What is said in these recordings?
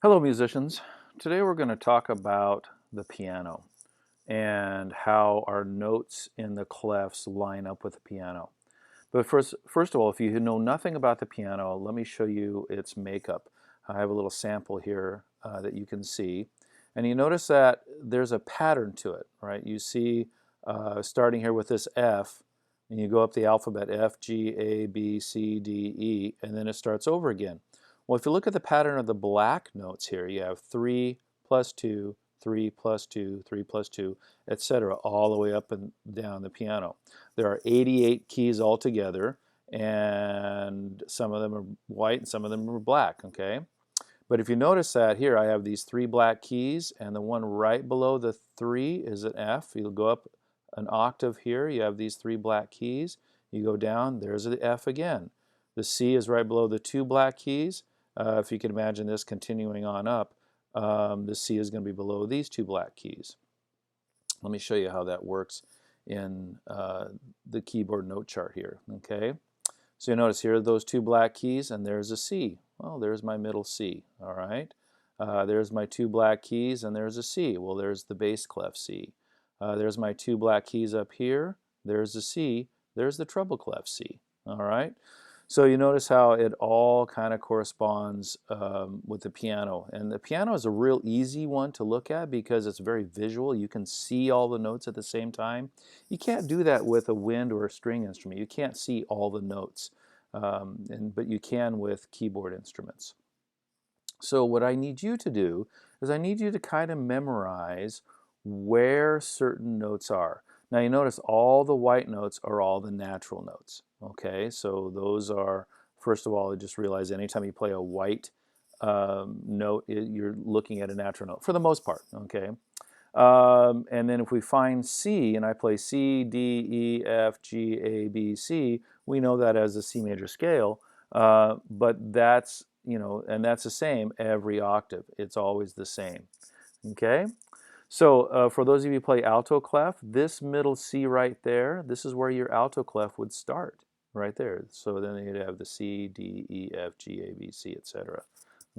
Hello musicians. Today we're going to talk about the piano and how our notes in the clefs line up with the piano. But first of all, if you know nothing about the piano, let me show you its makeup. I have a little sample here that you can see. And you notice that there's a pattern to it, right? You see starting here with this F, and you go up the alphabet, F, G, A, B, C, D, E, and then it starts over again. Well, if you look at the pattern of the black notes here, you have 3 plus 2, 3 plus 2, 3 plus 2, etc., all the way up and down the piano. There are 88 keys altogether, and some of them are white and some of them are black, okay? But if you notice that here, I have these 3 black keys, and the one right below the 3 is an F. You'll go up an octave here, you have these 3 black keys. You go down, there's the F again. The C is right below the 2 black keys. If you can imagine this continuing on up, the C is going to be below these 2 black keys. Let me show you how that works in the keyboard note chart here. Okay, so you notice here are those 2 black keys, and there's a C. Well, there's my middle C. All right, there's my 2 black keys, and there's a C. Well, there's the bass clef C. There's my 2 black keys up here. There's a C. There's the treble clef C. All right. So you notice how it all kind of corresponds with the piano. And the piano is a real easy one to look at because it's very visual. You can see all the notes at the same time. You can't do that with a wind or a string instrument. You can't see all the notes, but you can with keyboard instruments. So what I need you to do is I need you to kind of memorize where certain notes are. Now you notice all the white notes are all the natural notes. Okay, so those are, first of all, just realize anytime you play a white note, you're looking at a natural note for the most part. Okay, and then if we find C and I play C, D, E, F, G, A, B, C, we know that as a C major scale, but that's, and that's the same every octave. It's always the same. Okay? So for those of you who play alto clef, this middle C right there, this is where your alto clef would start, right there. So then you'd have the C, D, E, F, G, A, B, C, etc.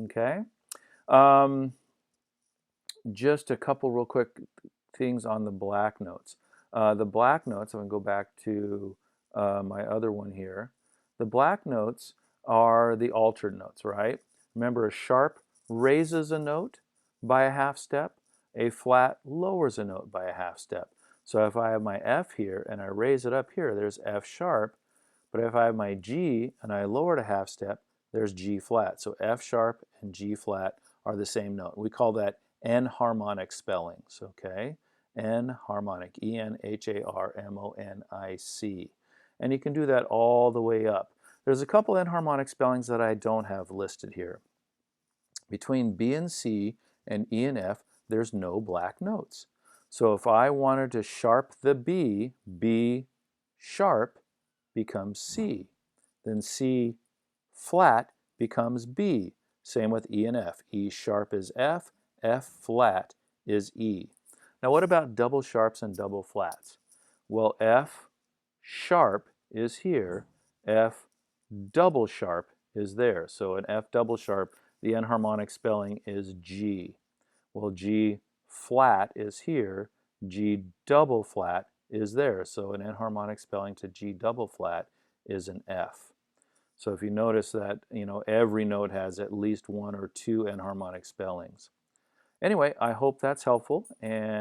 Okay? Just a couple real quick things on the black notes. The black notes, I'm going to go back to my other one here. The black notes are the altered notes, right? Remember, a sharp raises a note by a half step. A flat lowers a note by a half step. So if I have my F here and I raise it up here, there's F sharp. But if I have my G and I lower it a half step, there's G flat. So F sharp and G flat are the same note. We call that enharmonic spellings, okay? Enharmonic, E-N-H-A-R-M-O-N-I-C. And you can do that all the way up. There's a couple enharmonic spellings that I don't have listed here. Between B and C and E and F, there's no black notes. So if I wanted to sharp the B, B sharp becomes C. Then C flat becomes B. Same with E and F. E sharp is F, F flat is E. Now what about double sharps and double flats? Well, F sharp is here, F double sharp is there. So an F double sharp, the enharmonic spelling is G. Well, G flat is here, G double flat is there. So an enharmonic spelling to G double flat is an F. So if you notice that, every note has at least 1 or 2 enharmonic spellings. Anyway, I hope that's helpful, and